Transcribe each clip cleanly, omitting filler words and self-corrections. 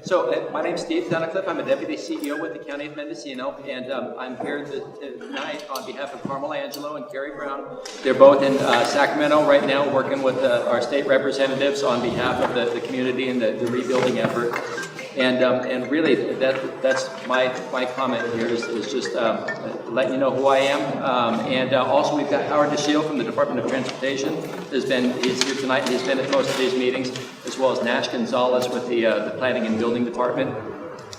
So my name's Steve Tunnicliffe. I'm a Deputy CEO with the County of Mendocino, and I'm here tonight on behalf of Carmel Angelo and Carrie Brown. They're both in Sacramento right now working with our state representatives on behalf of the community and the rebuilding effort. And really, that's my comment here is just letting you know who I am. And also, we've got Howard DeShiel from the Department of Transportation. He's here tonight, and he's been at most of these meetings, as well as Nash Gonzalez with the Planning and Building Department,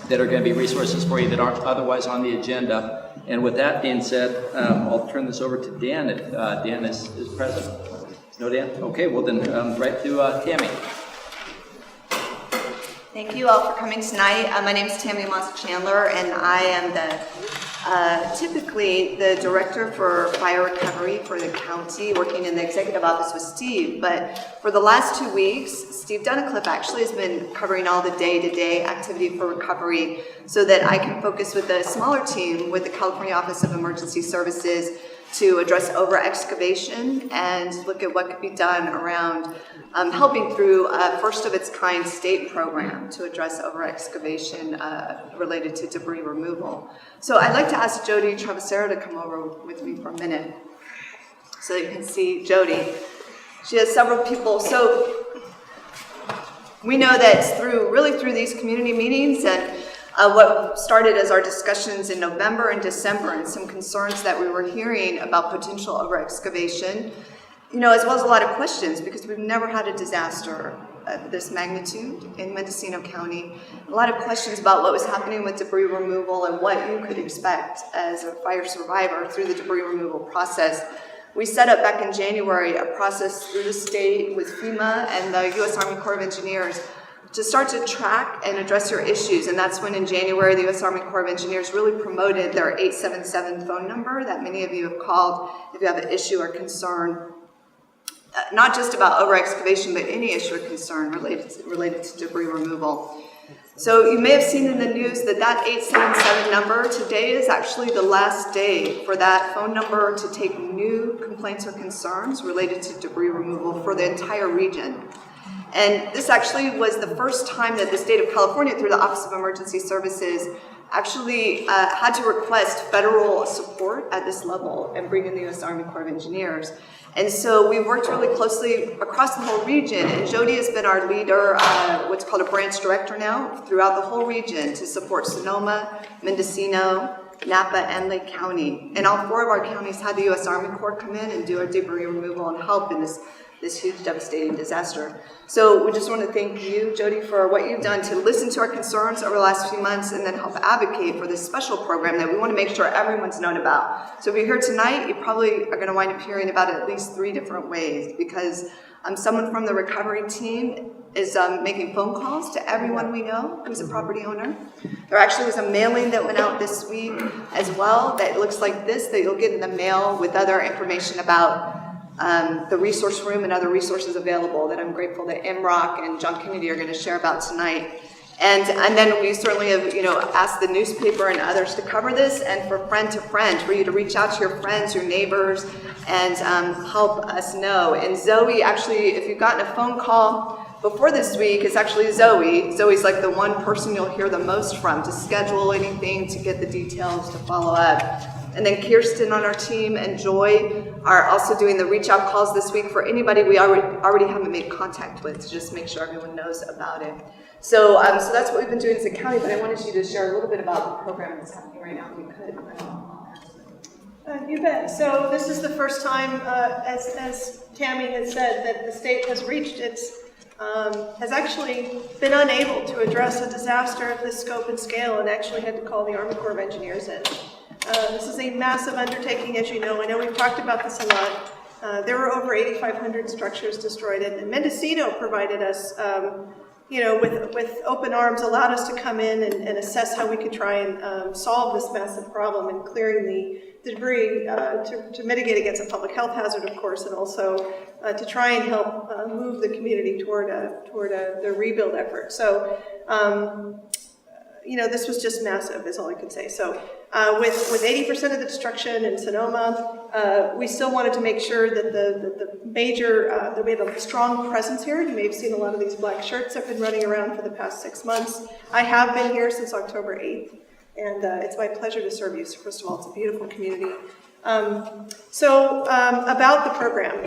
that are going to be resources for you that aren't otherwise on the agenda. And with that being said, I'll turn this over to Dan if Dan is present. No, Dan? Okay, well then, right to Tammy. Thank you all for coming tonight. My name is Tammy Moss-Chandler, and I am typically the Director for Fire Recovery for the county, working in the Executive Office with Steve. But for the last 2 weeks, Steve Tunnicliffe actually has been covering all the day-to-day activity for recovery so that I can focus with a smaller team with the California Office of Emergency Services to address over-excavation and look at what could be done around helping through a first-of-its-kind state program to address over-excavation related to debris removal. So I'd like to ask Jody Travasero to come over with me for a minute so that you can see Jody. She has several people. So we know that through these community meetings and what started as our discussions in November and December and some concerns that we were hearing about potential over-excavation, as well as a lot of questions because we've never had a disaster of this magnitude in Mendocino County. A lot of questions about what was happening with debris removal and what you could expect as a fire survivor through the debris removal process. We set up back in January a process through the state with FEMA and the U.S. Army Corps of Engineers to start to track and address your issues. And that's when in January, the U.S. Army Corps of Engineers really promoted their 877 phone number that many of you have called if you have an issue or concern, not just about over-excavation, but any issue or concern related to debris removal. So you may have seen in the news that 877 number, today is actually the last day for that phone number to take new complaints or concerns related to debris removal for the entire region. And this actually was the first time that the state of California, through the Office of Emergency Services, actually had to request federal support at this level and bring in the U.S. Army Corps of Engineers. And so we worked really closely across the whole region, and Jody has been our leader, what's called a branch director now, throughout the whole region to support Sonoma, Mendocino, Napa, and Lake County. And all 4 of our counties had the U.S. Army Corps come in and do our debris removal and help in this huge devastating disaster. So we just want to thank you, Jody, for what you've done to listen to our concerns over the last few months and then help advocate for this special program that we want to make sure everyone's known about. So if you're here tonight, you probably are going to wind up hearing about it at least 3 different ways because someone from the recovery team is making phone calls to everyone we know who's a property owner. There actually was a mailing that went out this week as well that looks like this, that you'll get in the mail with other information about the resource room and other resources available that I'm grateful that MROC and John Kennedy are going to share about tonight. And then we certainly have, asked the newspaper and others to cover this and for friend to friend, for you to reach out to your friends, your neighbors, and help us know. And Zoe, actually, if you've gotten a phone call before this week, it's actually Zoe. Zoe's like the one person you'll hear the most from to schedule anything, to get the details, to follow up. And then Kirsten on our team and Joy are also doing the reach out calls this week for anybody we already haven't made contact with to just make sure everyone knows about it. So that's what we've been doing as a county, but I wanted you to share a little bit about the program that's happening right now, if you could. You bet. So this is the first time, as Tammy has said, that the state has reached has actually been unable to address a disaster of this scope and scale and actually had to call the Army Corps of Engineers in. This is a massive undertaking, as you know. I know we've talked about this a lot. There were over 8,500 structures destroyed, and Mendocino provided us, with open arms, allowed us to come in and assess how we could try and solve this massive problem and clearing the debris to mitigate against a public health hazard, of course, and also to try and help move the community toward the rebuild effort. So, this was just massive, is all I can say. So with 80% of the destruction in Sonoma, we still wanted to make sure that the major, that we have a strong presence here. You may have seen a lot of these black shirts that have been running around for the past 6 months. I have been here since October 8th, and it's my pleasure to serve you. So first of all, it's a beautiful community. About the program,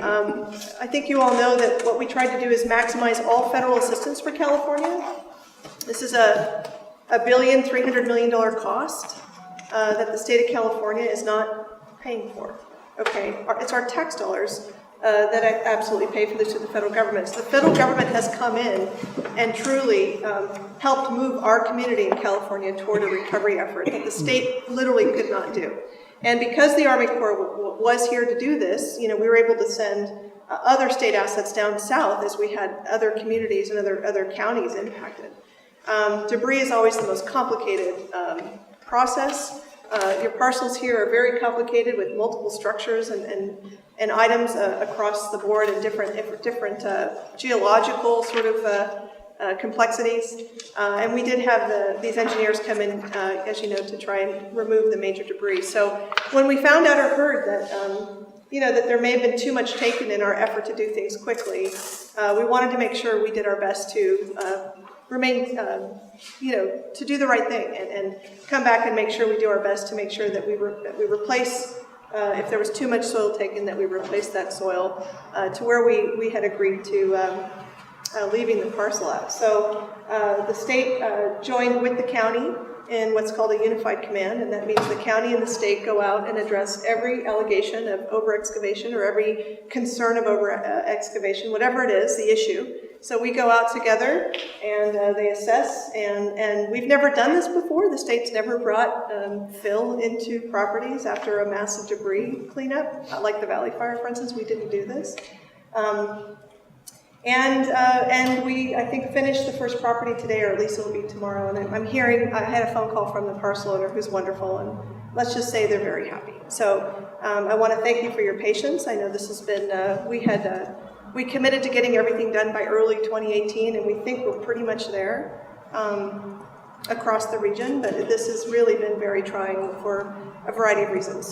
I think you all know that what we tried to do is maximize all federal assistance for California. This is a $1.3 billion cost that the state of California is not paying for. Okay, it's our tax dollars that absolutely pay for this to the federal government. So the federal government has come in and truly helped move our community in California toward a recovery effort that the state literally could not do. And because the Army Corps was here to do this, we were able to send other state assets down south as we had other communities and other counties impacted. Debris is always the most complicated process. Your parcels here are very complicated with multiple structures and items across the board and different geological sort of complexities. And we did have these engineers come in, as you know, to try and remove the major debris. So when we found out or heard that, that there may have been too much taken in our effort to do things quickly, we wanted to make sure we did our best to remain, to do the right thing and come back and make sure we do our best to make sure that we replace, if there was too much soil taken, that we replace that soil to where we had agreed to leaving the parcel at. So the state joined with the county in what's called a unified command, and that means the county and the state go out and address every allegation of over-excavation or every concern of over-excavation, whatever it is, the issue. So we go out together and they assess, and we've never done this before. The state's never brought fill into properties after a massive debris cleanup, like the Valley Fire, for instance. We didn't do this. And we, I think, finished the first property today, or at least it'll be tomorrow. And I'm hearing, I had a phone call from the parcel owner who's wonderful, and let's just say they're very happy. So I want to thank you for your patience. I know this has been, we committed to getting everything done by early 2018, and we think we're pretty much there across the region, but this has really been very trying for a variety of reasons.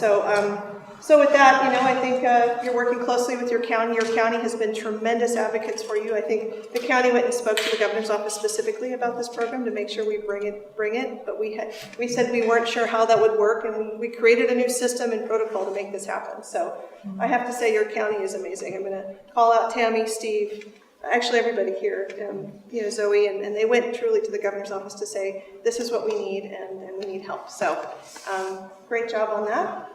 So with that, I think you're working closely with your county. Your county has been tremendous advocates for you. I think the county went and spoke to the governor's office specifically about this program to make sure we bring it. But we said we weren't sure how that would work, and we created a new system and protocol to make this happen. So I have to say your county is amazing. I'm going to call out Tammy, Steve, actually everybody here, Zoe, and they went truly to the governor's office to say, this is what we need, and we need help. So great job on that.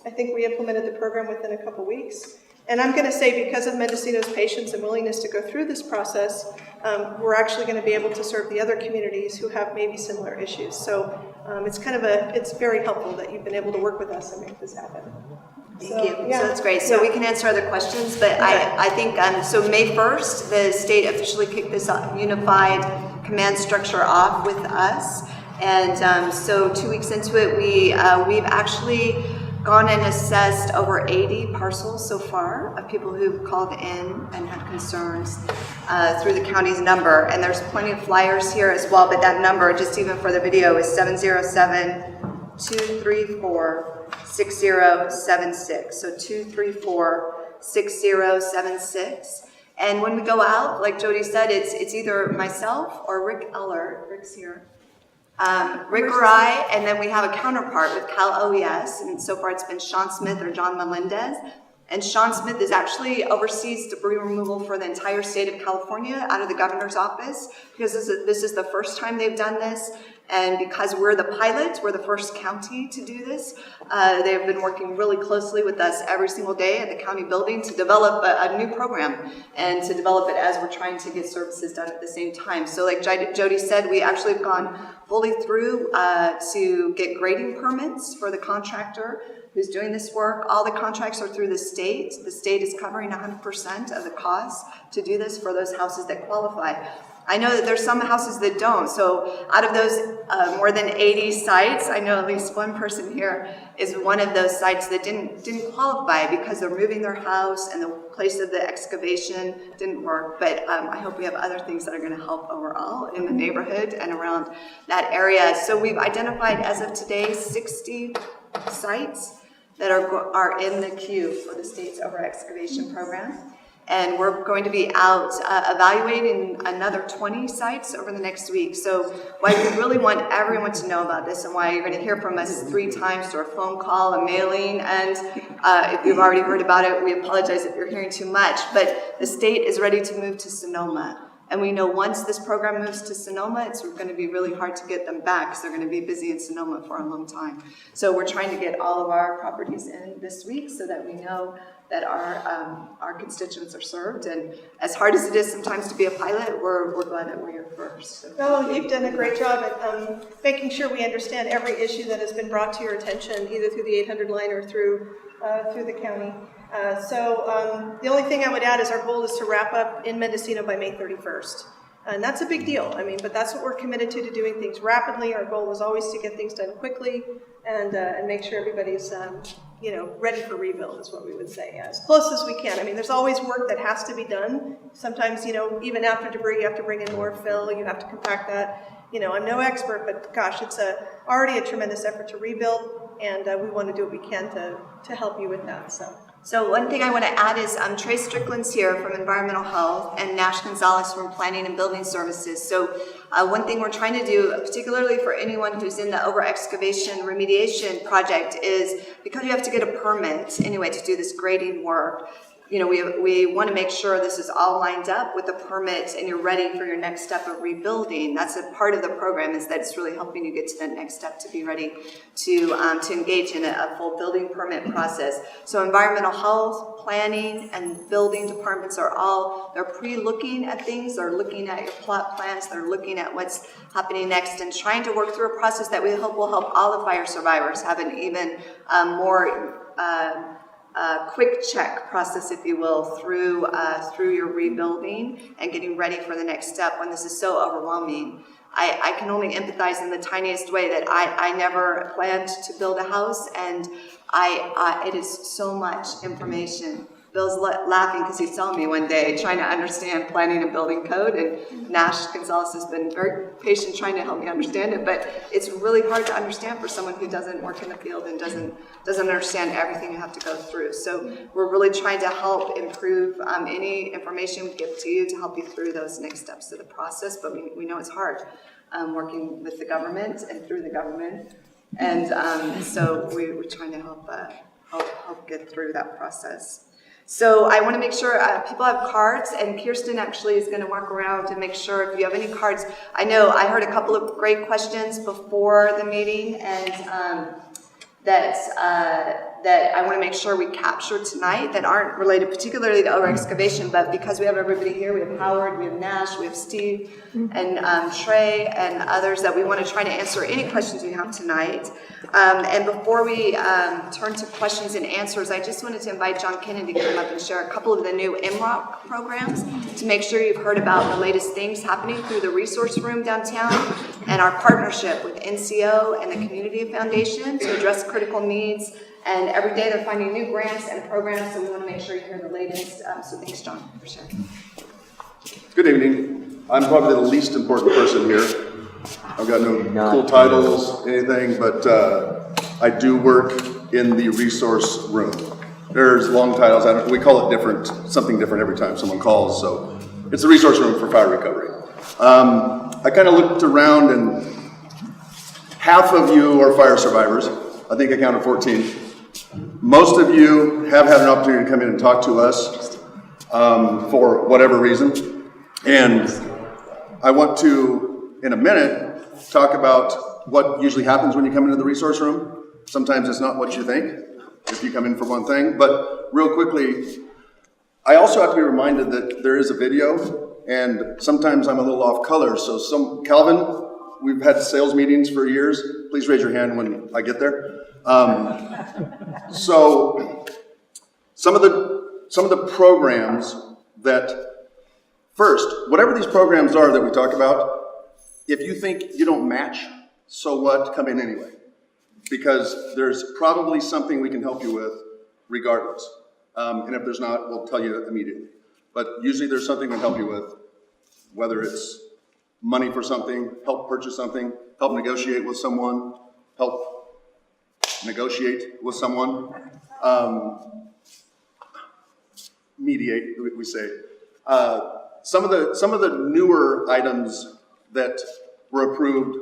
I think we implemented the program within a couple weeks. And I'm going to say, because of Mendocino's patience and willingness to go through this process, we're actually going to be able to serve the other communities who have maybe similar issues. So it's very helpful that you've been able to work with us and make this happen. Thank you. Yeah. So that's great. So we can answer other questions, but okay. I think, so May 1st, the state officially kicked this unified command structure off with us. And so 2 weeks into it, we've actually gone and assessed over 80 parcels so far of people who've called in and had concerns through the county's number. And there's plenty of flyers here as well, but that number, just even for the video, is 707-234-6076. So 234-6076. And when we go out, like Jody said, it's either myself or Rick Eller. Rick's here. Rick or I, and then we have a counterpart with Cal OES, and so far it's been Sean Smith or John Melendez. And Sean Smith is actually oversees debris removal for the entire state of California out of the governor's office, because this is the first time they've done this. And because we're the pilot, we're the first county to do this, they have been working really closely with us every single day at the county building to develop a new program and to develop it as we're trying to get services done at the same time. So like Jody said, we actually have gone fully through to get grading permits for the contractor who's doing this work. All the contracts are through the state. The state is covering 100% of the cost to do this for those houses that qualify. I know that there's some houses that don't. So out of those more than 80 sites, I know at least one person here is one of those sites that didn't qualify because they're moving their house and the place of the excavation didn't work. But I hope we have other things that are going to help overall in the neighborhood and around that area. So we've identified as of today 60 sites that are in the queue for the state's over excavation program. And we're going to be out evaluating another 20 sites over the next week. So why we really want everyone to know about this and why you're going to hear from us 3 times through a phone call, a mailing, and if you've already heard about it, we apologize if you're hearing too much. But the state is ready to move to Sonoma. And we know once this program moves to Sonoma, it's going to be really hard to get them back because they're going to be busy in Sonoma for a long time. So we're trying to get all of our properties in this week so that we know that our constituents are served. And as hard as it is sometimes to be a pilot, we're glad that we're here first. So. Well, you've done a great job at making sure we understand every issue that has been brought to your attention, either through the 800 line or through the county. The only thing I would add is our goal is to wrap up in Mendocino by May 31st. And that's a big deal. I mean, but that's what we're committed to doing things rapidly. Our goal was always to get things done quickly and make sure everybody's, ready for rebuild is what we would say, as close as we can. I mean, there's always work that has to be done. Sometimes, even after debris, you have to bring in more fill. You have to compact that. I'm no expert, but gosh, it's already a tremendous effort to rebuild, and we want to do what we can to help you with that. So one thing I want to add is Trey Strickland's here from Environmental Health and Nash Gonzalez from Planning and Building Services. So one thing we're trying to do, particularly for anyone who's in the over-excavation remediation project, is because you have to get a permit anyway to do this grading work, we want to make sure this is all lined up with the permit and you're ready for your next step of rebuilding. That's a part of the program, is that it's really helping you get to that next step to be ready to engage in a full building permit process. So environmental health, planning, and building departments they're pre-looking at things, they're looking at your plot plans, they're looking at what's happening next and trying to work through a process that we hope will help all the fire survivors have an even more quick check process, if you will, through your rebuilding and getting ready for the next step when this is so overwhelming. I can only empathize in the tiniest way that I never planned to build a house, and it is so much information. Bill's laughing because he saw me one day trying to understand planning and building code, and Nash Gonzalez has been very patient trying to help me understand it, but it's really hard to understand for someone who doesn't work in the field and doesn't understand everything you have to go through. So we're really trying to help improve any information we give to you to help you through those next steps of the process, but we know it's hard working with the government and through the government, and so we're trying to help get through that process. So I want to make sure people have cards, and Kirsten actually is going to walk around and make sure if you have any cards. I know I heard a couple of great questions before the meeting, and that I want to make sure we capture tonight that aren't related particularly to over-excavation, but because we have everybody here, we have Howard, we have Nash, we have Steve, and Trey, and others, that we want to try to answer any questions you have tonight. And before we turn to questions and answers, I just wanted to invite John Kennedy to come up and share a couple of the new MROC programs to make sure you've heard about the latest things happening through the resource room downtown and our partnership with NCO and the Community Foundation to address critical needs. And every day they're finding new grants and programs, so we want to make sure you hear the latest. So thanks, John, for sharing. Good evening. I'm probably the least important person here. I've got no cool titles, anything, but I do work in the resource room. There's long titles. We call it something different every time someone calls, so it's the resource room for fire recovery. I kind of looked around, and half of you are fire survivors. I think I counted 14. Most of you have had an opportunity to come in and talk to us for whatever reason. And I want to, in a minute, talk about what usually happens when you come into the resource room. Sometimes it's not what you think, if you come in for one thing. But real quickly, I also have to be reminded that there is a video, and sometimes I'm a little off color. So Calvin, we've had sales meetings for years. Please raise your hand when I get there. So some of the programs that First, whatever these programs are that we talk about, if you think you don't match, so what, come in anyway. Because there's probably something we can help you with regardless. And if there's not, we'll tell you immediately. But usually there's something we can help you with, whether it's money for something, help purchase something, help negotiate with someone, mediate, we say. Some of the newer items that were approved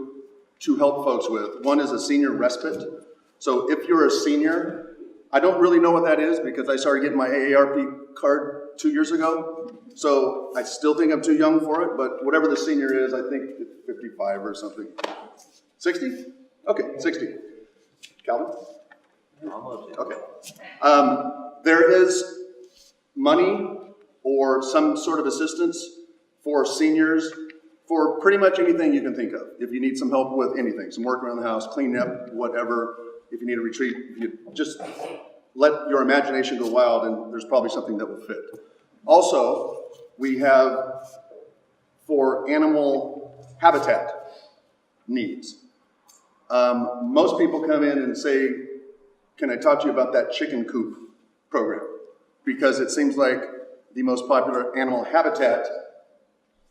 to help folks with, one is a senior respite. So if you're a senior, I don't really know what that is because I started getting my AARP card 2 years ago. So I still think I'm too young for it, but whatever the senior is, I think it's 55 or something. 60? Okay, 60. Calvin? Almost. Okay. There is money or some sort of assistance for seniors for pretty much anything you can think of. If you need some help with anything, some work around the house, cleaning up, whatever, if you need a retreat, you just let your imagination go wild and there's probably something that will fit. Also, we have for animal habitat needs. Most people come in and say, can I talk to you about that chicken coop program? Because it seems like the most popular animal habitat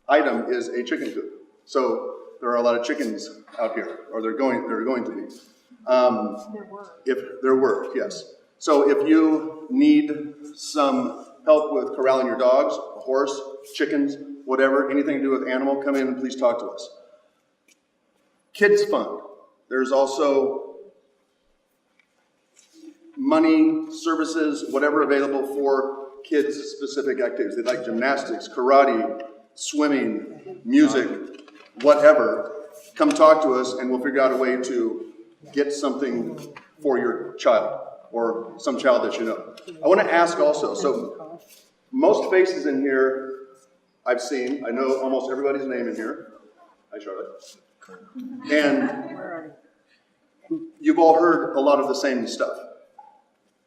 item is a chicken coop. So there are a lot of chickens out here, or they're going to be. If there were, yes. So if you need some help with corralling your dogs, a horse, chickens, whatever, anything to do with animal, come in and please talk to us. Kids Fund. There's also money, services, whatever available for kids-specific activities. They like gymnastics, karate, swimming, music, whatever. Come talk to us and we'll figure out a way to get something for your child or some child that you know. I want to ask also, so most faces in here I've seen, I know almost everybody's name in here. Hi, Charlotte. And you've all heard a lot of the same stuff.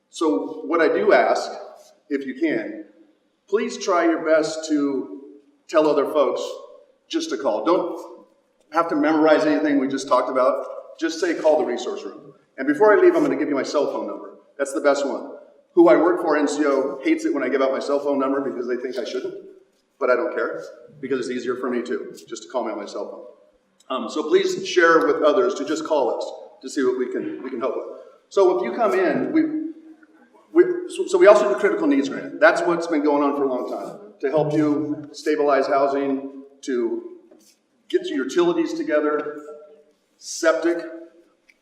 So what I do ask, if you can, please try your best to tell other folks just to call. Don't have to memorize anything we just talked about. Just say call the resource room. And before I leave, I'm going to give you my cell phone number. That's the best one. Who I work for, NCO, hates it when I give out my cell phone number because they think I shouldn't. But I don't care because it's easier for me too, just to call me on my cell phone. So please share with others to just call us to see what we can help with. So if you come in, we also do critical needs grant. That's what's been going on for a long time, to help you stabilize housing, to get your utilities together, septic.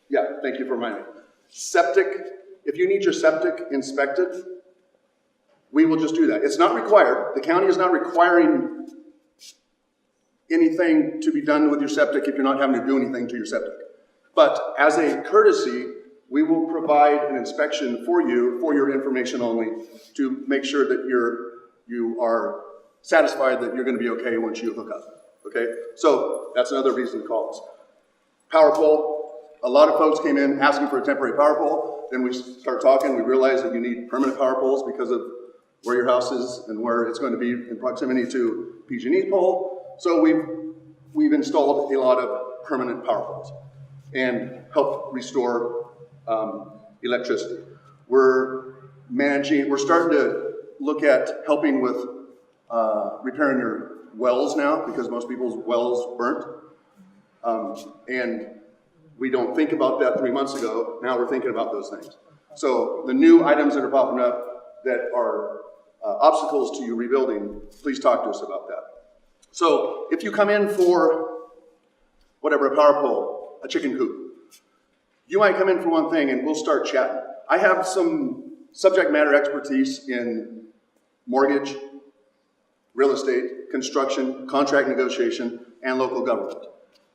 Yeah, thank you for reminding me. Septic, if you need your septic inspected, we will just do that. It's not required. The county is not requiring anything to be done with your septic if you're not having to do anything to your septic. But as a courtesy, we will provide an inspection for you, for your information only, to make sure that you are satisfied that you're going to be okay once you hook up. Okay? So that's another reason to call us. Power pole. A lot of folks came in asking for a temporary power pole. Then we start talking. We realize that you need permanent power poles because of where your house is and where it's going to be in proximity to PG&E's pole. So we've installed a lot of permanent power poles and helped restore electricity. We're starting to look at helping with repairing your wells now because most people's wells burnt. And we don't think about that 3 months ago. Now we're thinking about those things. So the new items that are popping up that are obstacles to you rebuilding, please talk to us about that. So if you come in for whatever, a power pole, a chicken coop, you might come in for one thing and we'll start chatting. I have some subject matter expertise in mortgage, real estate, construction, contract negotiation, and local government.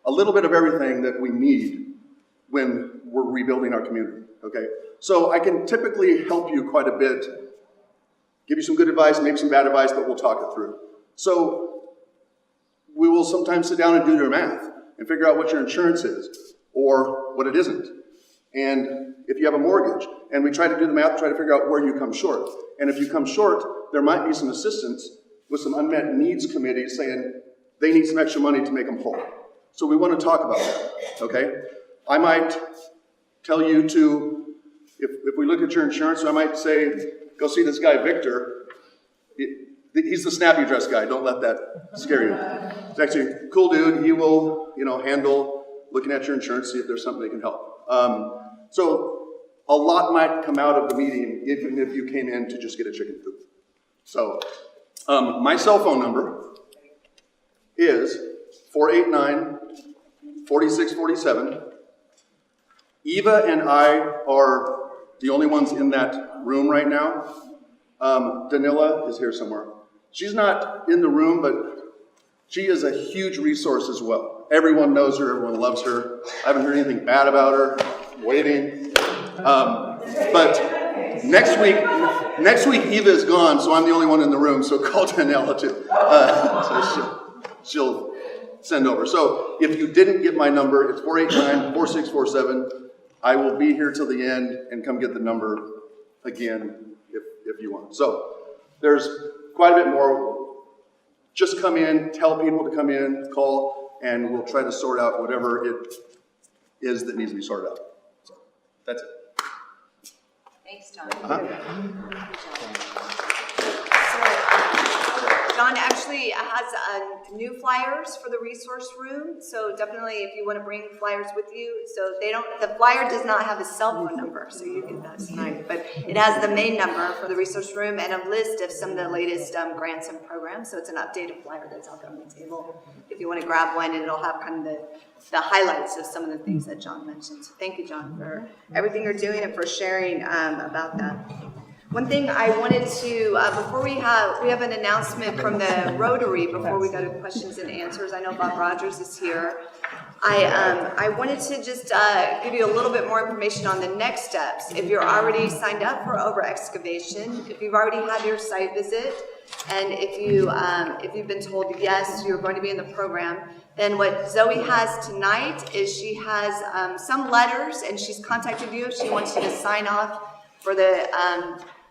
A little bit of everything that we need when we're rebuilding our community, okay? So I can typically help you quite a bit, give you some good advice, maybe some bad advice, but we'll talk it through. So we will sometimes sit down and do your math and figure out what your insurance is or what it isn't. And if you have a mortgage, and we try to do the math, try to figure out where you come short. And if you come short, there might be some assistance with some unmet needs committees saying they need some extra money to make them whole. So we want to talk about that, okay? I might tell you to, if we look at your insurance, I might say, go see this guy, Victor. He's the snappy dress guy. Don't let that scare you. He's actually a cool dude. He will, handle looking at your insurance, see if there's something that can help. So a lot might come out of the meeting even if you came in to just get a chicken coop. So my cell phone number is 489-4647. Eva and I are the only ones in that room right now. Danila is here somewhere. She's not in the room, but she is a huge resource as well. Everyone knows her, everyone loves her. I haven't heard anything bad about her. Waiting. But next week Eva is gone, so I'm the only one in the room, so call Danila too. So she'll send over. So if you didn't get my number, it's 489-4647. I will be here till the end and come get the number again if you want. So there's quite a bit more. Just come in, tell people to come in, call, and we'll try to sort out whatever it is that needs to be sorted out. So that's it. Thanks, John. John actually has new flyers for the resource room, so definitely if you want to bring flyers with you, so the flyer does not have a cell phone number, so you get that tonight, but it has the main number for the resource room and a list of some of the latest grants and programs, so it's an updated flyer that's out there on the table if you want to grab one, and it'll have kind of the highlights of some of the things that John mentioned. So thank you, John, for everything you're doing and for sharing about that. One thing I wanted to, before we have an announcement from the Rotary before we go to questions and answers. I know Bob Rogers is here. I wanted to just give you a little bit more information on the next steps. If you're already signed up for over excavation, if you've already had your site visit, and if you've been told yes, you're going to be in the program, then what Zoe has tonight is she has some letters, and she's contacted you if she wants you to sign off for the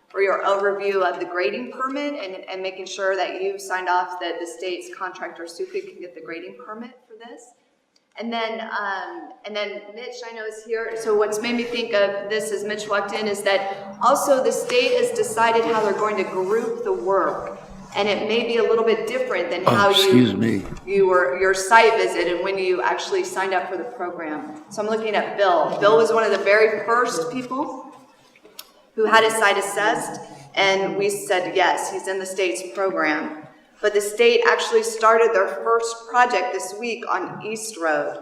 for your overview of the grading permit and making sure that you've signed off that the state's contractor Suka can get the grading permit for this. And then Mitch, I know, is here. So what's made me think of this as Mitch walked in is that also the state has decided how they're going to group the work. And it may be a little bit different than how your site visit and when you actually signed up for the program. So I'm looking at Bill. Bill was one of the very first people who had his site assessed, and we said yes, he's in the state's program. But the state actually started their first project this week on East Road.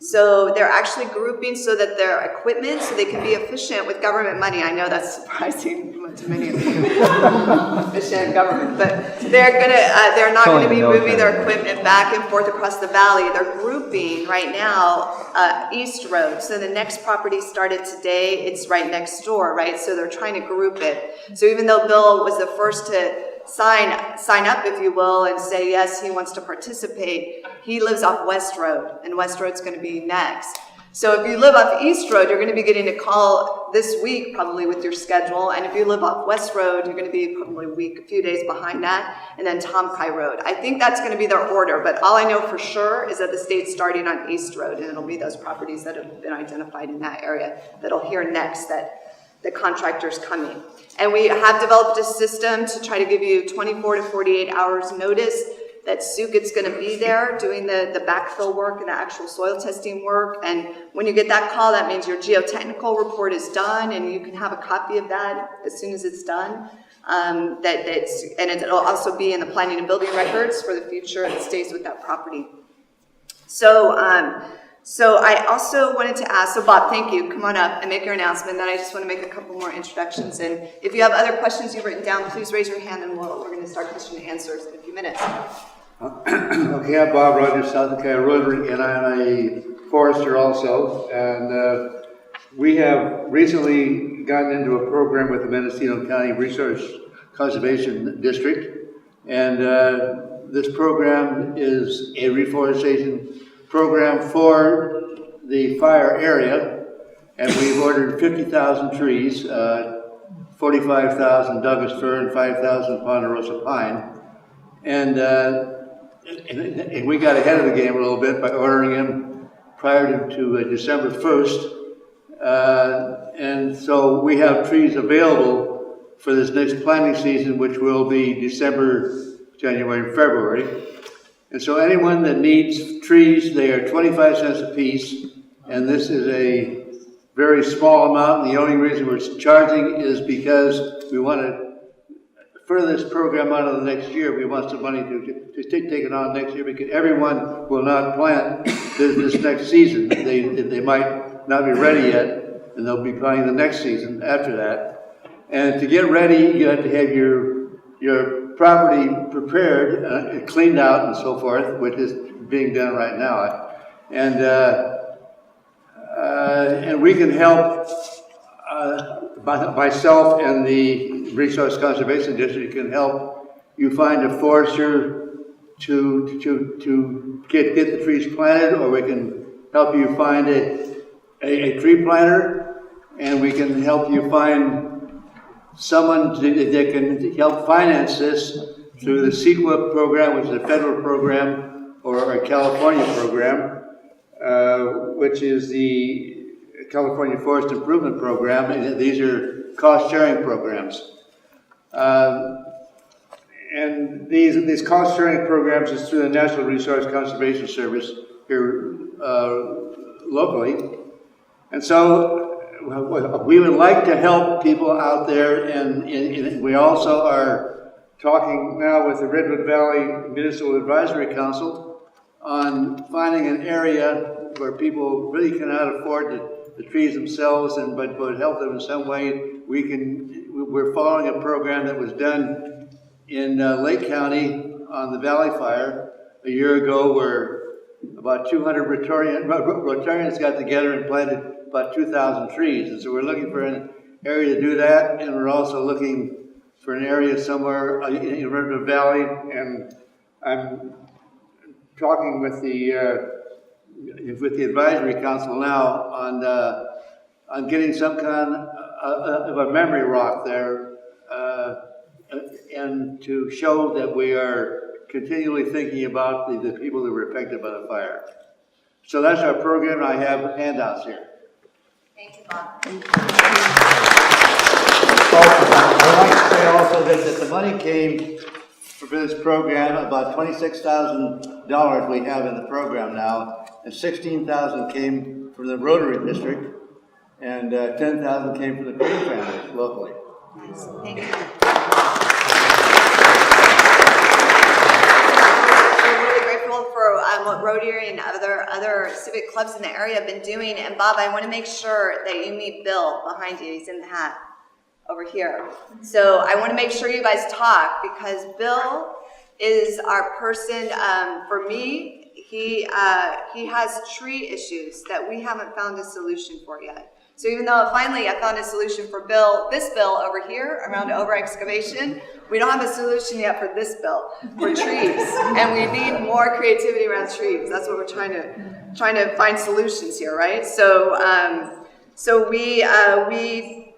So they're actually grouping so that their equipment, so they can be efficient with government money. I know that's surprising to many of you, efficient government, but they're not going to be moving their equipment back and forth across the valley. They're grouping right now East Road. So the next property started today. It's right next door, right? So they're trying to group it. So even though Bill was the first to sign up, if you will, and say yes, he wants to participate, he lives off West Road, and West Road's going to be next. So if you live off East Road, you're going to be getting a call this week probably with your schedule, and if you live off West Road, you're going to be probably a few days behind that, and then Tomkai Road. I think that's going to be their order, but all I know for sure is that the state's starting on East Road, and it'll be those properties that have been identified in that area that'll hear next that the contractor's coming. And we have developed a system to try to give you 24 to 48 hours notice that Sukit's going to be there doing the backfill work and the actual soil testing work. And when you get that call, that means your geotechnical report is done, and you can have a copy of that as soon as it's done. And it'll also be in the planning and building records for the future. It stays with that property. So I also wanted to ask, so Bob, thank you. Come on up and make your announcement. Then I just want to make a couple more introductions. And if you have other questions you've written down, please raise your hand, and we're going to start question and answers in a few minutes. Okay, I'm Bob Rogers, South Dakota Rotary, and I'm a forester also. And we have recently gotten into a program with the Mendocino County Resource Conservation District. And this program is a reforestation program for the fire area, and we've ordered 50,000 trees, 45,000 Douglas fir and 5,000 ponderosa pine, And we got ahead of the game a little bit by ordering them prior to December 1st. And so we have trees available for this next planting season, which will be December, January, and February. And so anyone that needs trees, they are 25 cents a piece, and this is a very small amount. And the only reason we're charging is because we want to further this program out of the next year. We want some money to take it on next year, because everyone will not plant this next season. They might not be ready yet, and they'll be planting the next season after that. And to get ready, you have to have your property prepared, cleaned out and so forth, which is being done right now. And we can help, myself and the Resource Conservation District can help you find a forester to get the trees planted, or we can help you find a tree planter, and we can help you find someone that can help finance this through the CEQA program, which is a federal program, or a California program, which is the California Forest Improvement Program. And these are cost-sharing programs. And these cost-sharing programs is through the National Resource Conservation Service here locally. And so we would like to help people out there, and we also are talking now with the Redwood Valley Municipal Advisory Council on finding an area where people really cannot afford the trees themselves, but would help them in some way. We're following a program that was done in Lake County on the Valley Fire a year ago, where about 200 Rotarians got together and planted about 2,000 trees. And so we're looking for an area to do that, and we're also looking for an area somewhere in Redwood Valley. And I'm talking with the advisory council now on getting some kind of a memory rock there, and to show that we are continually thinking about the people that were affected by the fire. So that's our program. I have handouts here. Thank you, Bob. I'd like to say also that the money came for this program, about $26,000 we have in the program now, and $16,000 came from the Rotary District, and $10,000 came from the tree families locally. Thank you. For what Rotary and other civic clubs in the area have been doing. And Bob, I want to make sure that you meet Bill behind you. He's in the hat over here. So I want to make sure you guys talk, because Bill is our person. For me, he has tree issues that we haven't found a solution for yet. So even though finally I found a solution for this bill over here around over excavation, we don't have a solution yet for this bill, for trees. And we need more creativity around trees. That's what we're trying to find solutions here, right? So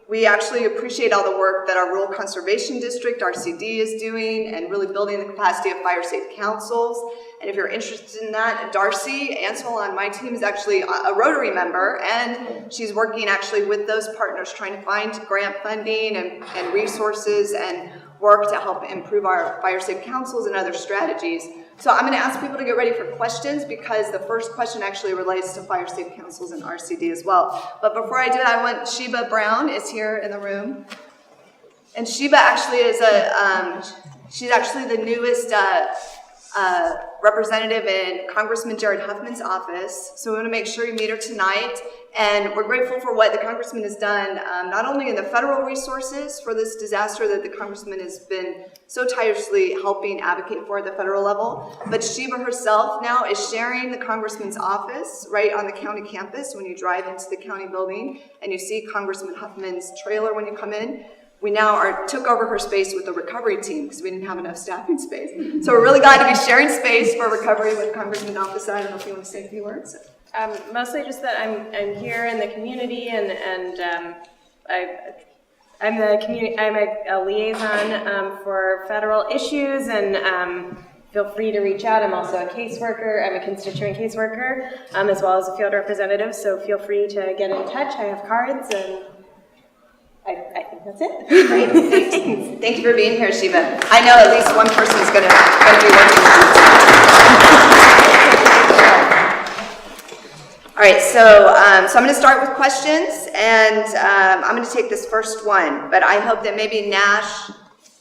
we actually appreciate all the work that our Rural Conservation District, RCD, is doing, and really building the capacity of fire safe councils. And if you're interested in that, Darcy Ansel on my team is actually a Rotary member, and she's working actually with those partners, trying to find grant funding and resources and work to help improve our fire safe councils and other strategies. So I'm going to ask people to get ready for questions, because the first question actually relates to fire safe councils and RCD as well. But before I do that, I want Sheba Brown is here in the room. And Sheba actually is she's actually the newest representative in Congressman Jared Huffman's office. So we want to make sure you meet her tonight. And we're grateful for what the Congressman has done, not only in the federal resources for this disaster that the Congressman has been so tirelessly helping advocate for at the federal level, but Sheba herself now is sharing the Congressman's office right on the county campus. When you drive into the county building and you see Congressman Huffman's trailer when you come in, we now took over her space with the recovery team, because we didn't have enough staffing space. So we're really glad to be sharing space for recovery with Congressman Office. I don't know if you want to say a few words. Mostly just that I'm here in the community, and I'm a liaison for federal issues, and feel free to reach out. I'm also a caseworker. I'm a constituent caseworker, as well as a field representative. So feel free to get in touch. I have cards, and I think that's it. Great, thanks. Thank you for being here, Shiva. I know at least one person is going to be working on it. All right, so I'm going to start with questions, and I'm going to take this first one, but I hope that maybe Nash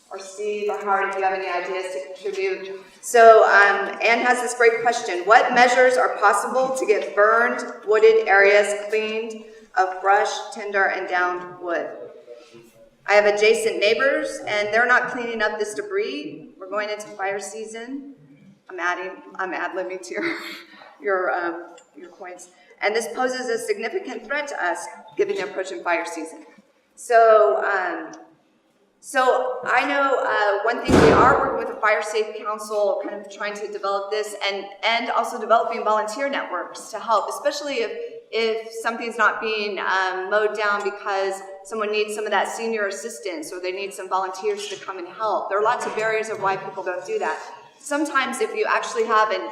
or Steve or Howard, if you have any ideas to contribute. So Anne has this great question. What measures are possible to get burned, wooded areas cleaned of brush, tinder, and downed wood? I have adjacent neighbors, and they're not cleaning up this debris. We're going into fire season. I'm ad-libbing to your points. And this poses a significant threat to us, given the approaching fire season. So I know one thing, we are working with the Fire Safe Council, kind of trying to develop this, and also developing volunteer networks to help, especially if something's not being mowed down because someone needs some of that senior assistance or they need some volunteers to come and help. There are lots of barriers of why people don't do that. Sometimes if you actually have an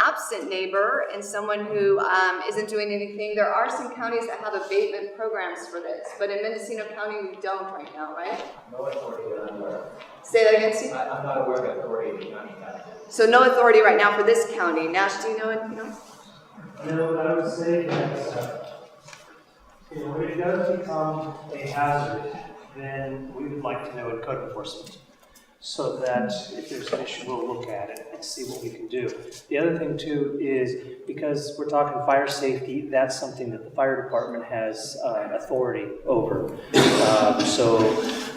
absent neighbor and someone who isn't doing anything, there are some counties that have abatement programs for this, but in Mendocino County we don't right now, right? No authority that I'm aware of. Say that again, Steve? I'm not aware of authority in the county. So no authority right now for this county. Nash, do you know anything else? No, I would say that when it does become a hazard, then we would like to know in code enforcement, so that if there's an issue, we'll look at it and see what we can do. The other thing too is, because we're talking fire safety, that's something that the fire department has authority over. So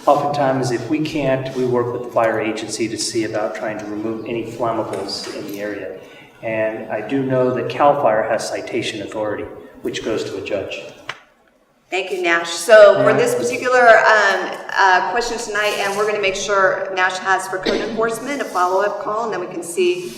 oftentimes if we can't, we work with the fire agency to see about trying to remove any flammables in the area. And I do know that CAL FIRE has citation authority, which goes to a judge. Thank you, Nash. So for this particular question tonight, and we're going to make sure Nash has for code enforcement a follow-up call, and then we can see,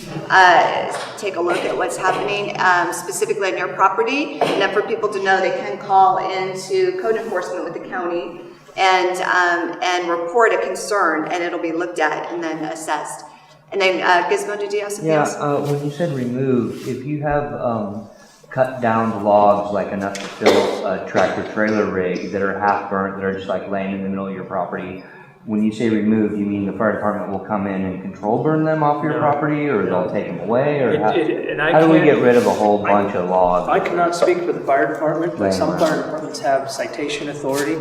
take a look at what's happening specifically on your property. And then for people to know, they can call into code enforcement with the county and report a concern, and it'll be looked at and then assessed. And then Gizmo, did you have something else? When you said remove, if you have cut down the logs like enough to fill a tractor trailer rig that are half burnt, that are just like laying in the middle of your property, when you say remove, you mean the fire department will come in and control burn them off your property, or they'll take them away, or how do we get rid of a whole bunch of logs? I cannot speak for the fire department, but some fire departments have citation authority,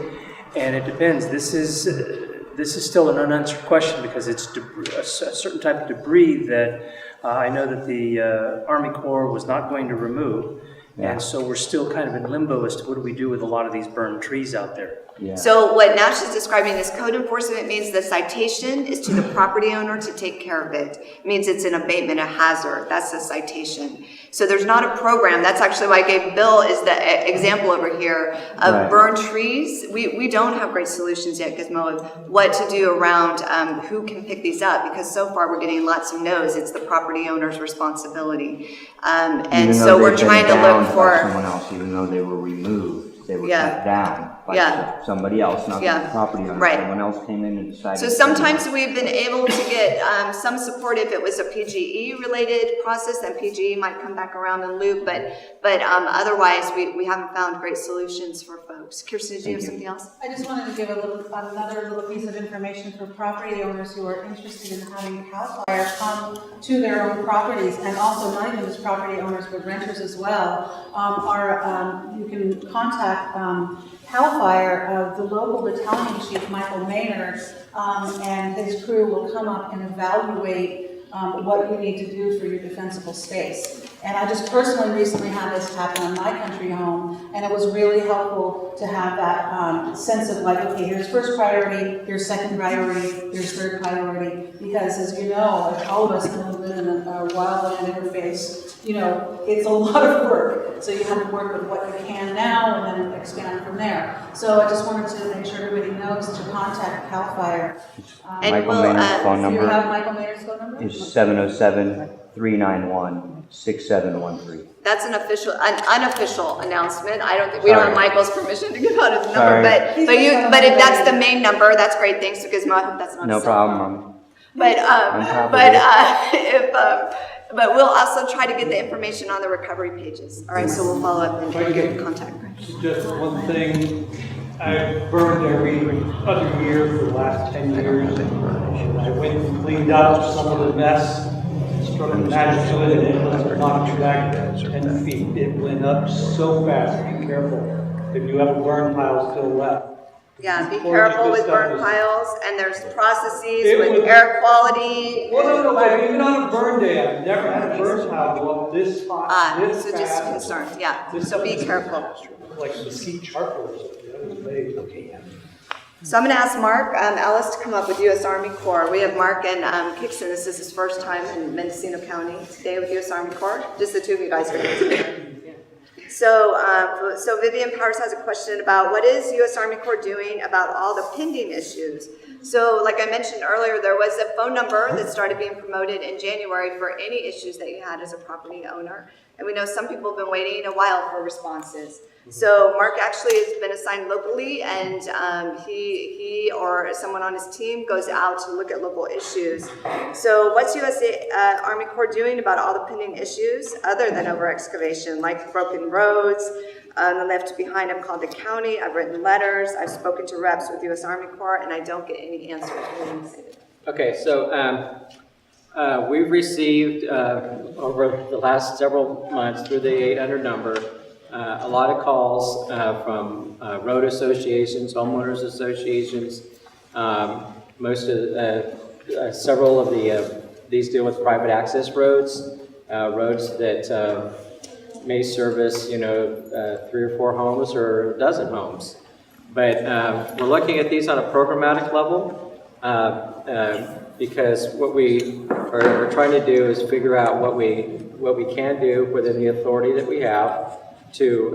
and it depends. This is still an unanswered question because it's a certain type of debris that I know that the Army Corps was not going to remove. Yeah. And so we're still kind of in limbo as to what do we do with a lot of these burned trees out there. Yeah. So what Nash is describing as code enforcement means the citation is to the property owner to take care of it. It means it's an abatement, a hazard. That's a citation. So there's not a program. That's actually why I gave Bill is the example over here of burned trees. We don't have great solutions yet, Gizmo, of what to do around who can pick these up, because so far we're getting lots of no's. It's the property owner's responsibility. And so we're trying to look for someone else, even though they were removed. They were cut down by somebody else, not the property owner. Right. Someone else came in and decided. So sometimes we've been able to get some support if it was a PGE related process, then PGE might come back around and loop, but otherwise we haven't found great solutions for folks. Kirsten, did you have something else? I just wanted to give another little piece of information for property owners who are interested in having CAL FIRE come to their own properties, and also not even just property owners but renters as well. You can contact CAL FIRE, the local battalion chief, Michael Maynard, and his crew will come up and evaluate what you need to do for your defensible space. And I just personally recently had this happen on my country home, and it was really helpful to have that sense of like, okay, here's first priority, here's second priority, here's third priority, because as you know, like all of us who live in a wildland interface, you know, it's a lot of work. So you have to work with what you can now and then expand from there. So I just wanted to make sure everybody knows to contact CAL FIRE. Michael Maynard's phone Do you have number Michael Maynard's phone number? is 707 391-6713. That's an unofficial announcement. I don't think, we don't have Sorry. Michael's permission to give out his number, Sorry. but if that's the main number, that's great, thanks, because that's not a No cell phone. problem. But, On top of but we'll also try to get the information on the recovery pages. All right, so we'll follow up and get in contact. Just one thing, I've burned every other year for the last 10 years. And I went and cleaned up some of the mess, struck a match to it, and it knocked it back 10 feet. It went up so fast, be careful. If you have a burn pile still left. Yeah, be Before careful this with burn stuff is- piles, and there's processes It with was- air quality. Well, no, even on a burn day, I've never had a burn pile go up this hot, this So just fast. concerned, yeah, This so be stuff is careful. Like mesquite charcoal or something. That was amazing. Okay. So I'm gonna ask Mark Ellis to come up with U.S. Army Corps. We have Mark and Kickson, this is his first time in Mendocino County today with U.S. Army Corps. Just the two of you guys are here today. So Vivian Powers has a question about what is U.S. Army Corps doing about all the pending issues? So like I mentioned earlier, there was a phone number that started being promoted in January for any issues that you had as a property owner. And we know some people have been waiting a while for responses. So Mark actually has been assigned locally, and he or someone on his team goes out to look at local issues. So what's U.S. Army Corps doing about all the pending issues other than over excavation, like broken roads, the left behind? I've called the county, I've written letters, I've spoken to reps with U.S. Army Corps, and I don't get any answers. What do you say to that? Okay, so we've received over the last several months through the 800 number, a lot of calls from road associations, homeowners associations. Several of these deal with private access roads, roads that may service 3 or 4 homes or a dozen homes. But we're looking at these on a programmatic level because what we are trying to do is figure out what we can do within the authority that we have to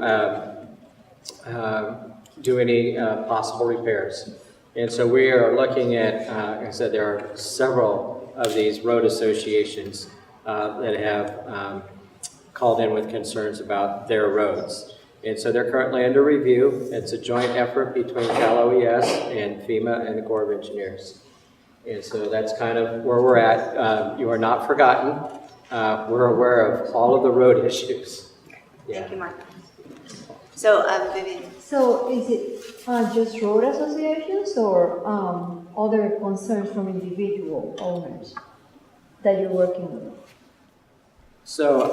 do any possible repairs. And so we are looking at, like I said, there are several of these road associations that have called in with concerns about their roads. And so they're currently under review. It's a joint effort between Cal OES and FEMA and the Corps of Engineers. And so that's kind of where we're at. You are not forgotten. We're aware of all of the road issues. Thank you, Mark. So, Vivian. So is it just road associations or other concerns from individual owners that you're working with? So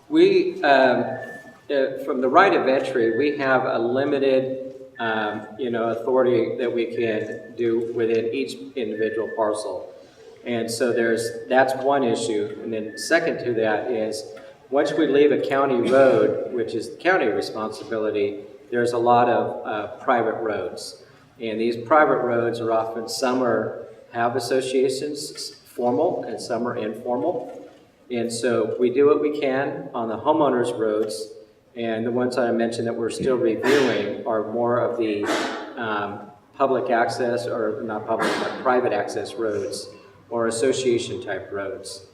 we, from the right of entry, we have a limited, authority that we can do within each individual parcel. And so that's one issue. And then second to that is, once we leave a county road, which is the county responsibility, there's a lot of private roads. And these private roads are often, some have associations, formal, and some are informal. And so we do what we can on the homeowners' roads, and the ones that I mentioned that we're still reviewing are more of the public access, or not public, but private access roads, or association type roads.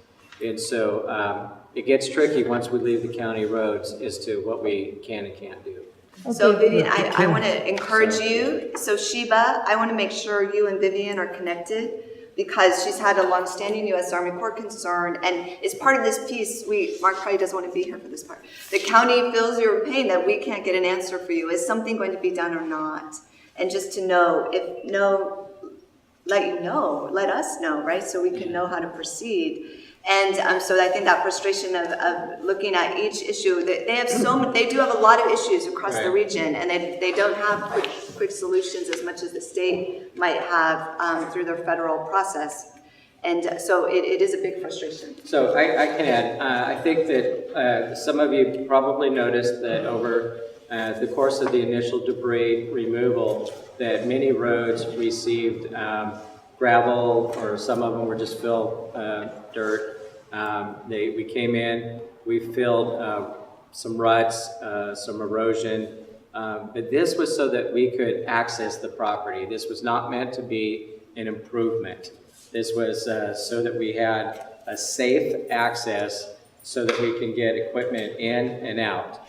And so it gets tricky once we leave the county roads as to what we can and can't do. So Vivian, I want to encourage you. So Sheba, I want to make sure you and Vivian are connected because she's had a long-standing U.S. Army Corps concern, and as part of this piece, Mark probably doesn't want to be here for this part. The county feels your pain that we can't get an answer for you. Is something going to be done or not? And just to know, if no, let us know, right? So we can know how to proceed. And so I think that frustration of looking at each issue, they do have a lot of issues across the region, and they don't have quick solutions as much as the state might have through their federal process. And so it is a big frustration. So I can add, I think that some of you probably noticed that over the course of the initial debris removal, that many roads received gravel, or some of them were just filled dirt. We came in, we filled some ruts, some erosion, but this was so that we could access the property. This was not meant to be an improvement. This was so that we had a safe access so that we can get equipment in and out.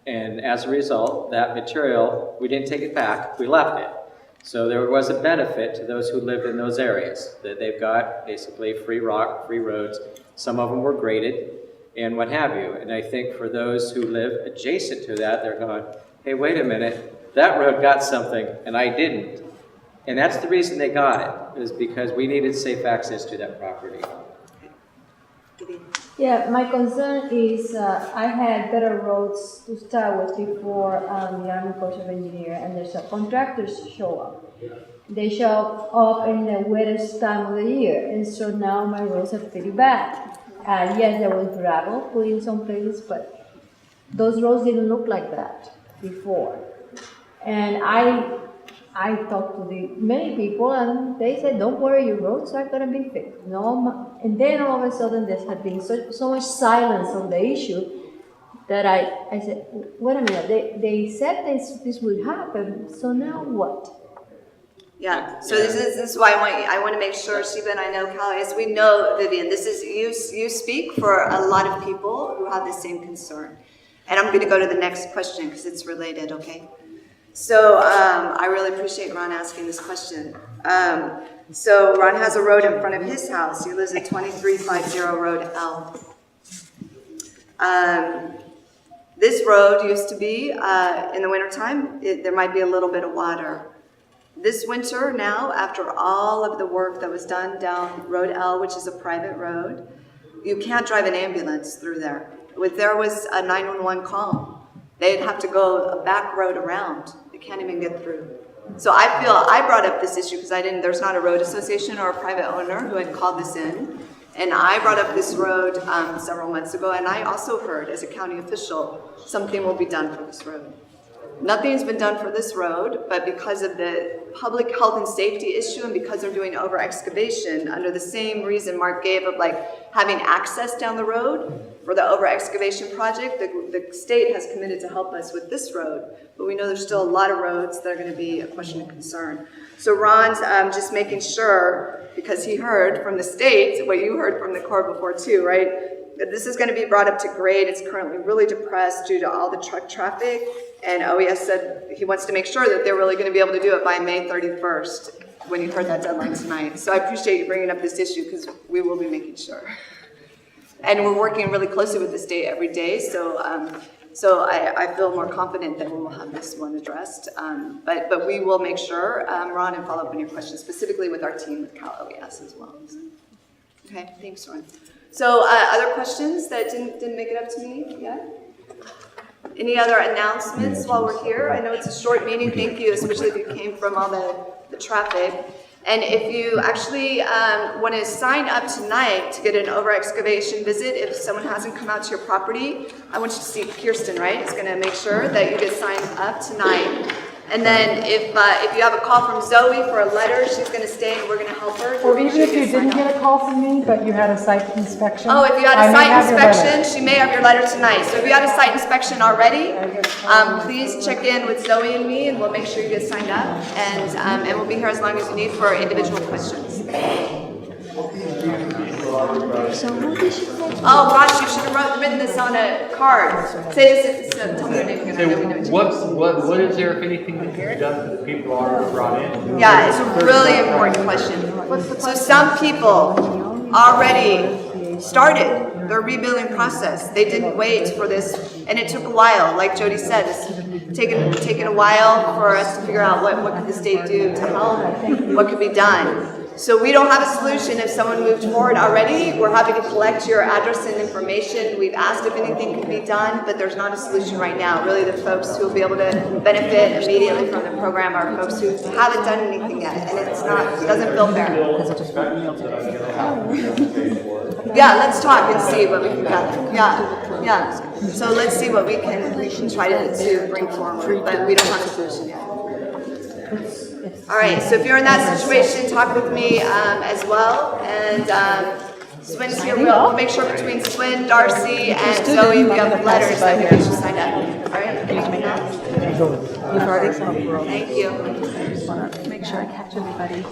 And as a result, that material, we didn't take it back, we left it. So there was a benefit to those who lived in those areas, that they've got basically free rock, free roads. Some of them were graded and what have you. And I think for those who live adjacent to that, they're going, hey, wait a minute, that road got something and I didn't. And that's the reason they got it, is because we needed safe access to that property. Yeah, my concern is I had better roads to start with before the Army Corps of Engineers and there's contractors show up. They show up in the wettest time of the year, and so now my roads are pretty bad. Yes, there was gravel put in some places, but those roads didn't look like that before. And I talked to many people, and they said, "Don't worry, your roads are going to be fixed." No, and then all of a sudden, there had been so much silence on the issue that I said, "Wait a minute! They said this would happen, so now what?" Yeah. So this is why I want to make sure, Shiva, and I know Callie, as we know, Vivian, this is you speak for a lot of people who have the same concern, and I'm going to go to the next question because it's related. Okay. So I really appreciate Ron asking this question. So Ron has a road in front of his house. He lives at 2350 Road L. This road used to be, in the wintertime, there might be a little bit of water. This winter now, after all of the work that was done down Road L, which is a private road, you can't drive an ambulance through there. If there was a 911 call, they'd have to go a back road around. They can't even get through. So I brought up this issue because there's not a road association or a private owner who had called this in. And I brought up this road several months ago, and I also heard as a county official, something will be done for this road. Nothing's been done for this road, but because of the public health and safety issue and because they're doing over excavation under the same reason Mark gave of having access down the road for the over excavation project, the state has committed to help us with this road, but we know there's still a lot of roads that are going to be a question of concern. So Ron's just making sure, because he heard from the state, what you heard from the Corps before too, right? That this is going to be brought up to grade. It's currently really depressed due to all the truck traffic. And OES said he wants to make sure that they're really going to be able to do it by May 31st when you heard that deadline tonight. So I appreciate you bringing up this issue because we will be making sure. And we're working really closely with the state every day. So I feel more confident that we will have this one addressed. But we will make sure, Ron, and follow up on your question specifically with our team with Cal OES as well. Okay, thanks, Ron. So other questions that didn't make it up to me yet? Any other announcements while we're here? I know it's a short meeting. Thank you, especially if you came from all the traffic. And if you actually want to sign up tonight to get an over excavation visit, if someone hasn't come out to your property, I want you to see Kirsten, right? It's going to make sure that you get signed up tonight. And then if you have a call from Zoe for a letter, she's going to stay and we're going to help her. Or even if you didn't get a call from me, but you had a site inspection. Oh, if you had a site inspection, she may have your letter tonight. So if you had a site inspection already, please check in with Zoe and me and we'll make sure you get signed up. And we'll be here as long as you need for individual questions. Oh gosh, you should have written this on a card. Say this, tell me your name again. I know we know each other. What is there, if anything, that can be done for the people who are brought in? Yeah, it's a really important question. So some people already started their rebuilding process. They didn't wait for this, and it took a while. Like Jody said, it's taken a while for us to figure out what could the state do to help, what could be done. So we don't have a solution if someone moved forward already. We're happy to collect your address and information. We've asked if anything can be done, but there's not a solution right now. Really, the folks who will be able to benefit immediately from the program are folks who haven't done anything yet, and it doesn't feel fair. Yeah, let's talk and see what we can gather. Yeah. So let's see what we can try to bring forward, but we don't have a solution yet. All right, so if you're in that situation, talk with me as well. And Swin's here. We'll make sure between Swin, Darcy, and Zoe, we have letters that we get you signed up. All right, anything else? You've already signed. Thank you. I just want to make sure I catch everybody.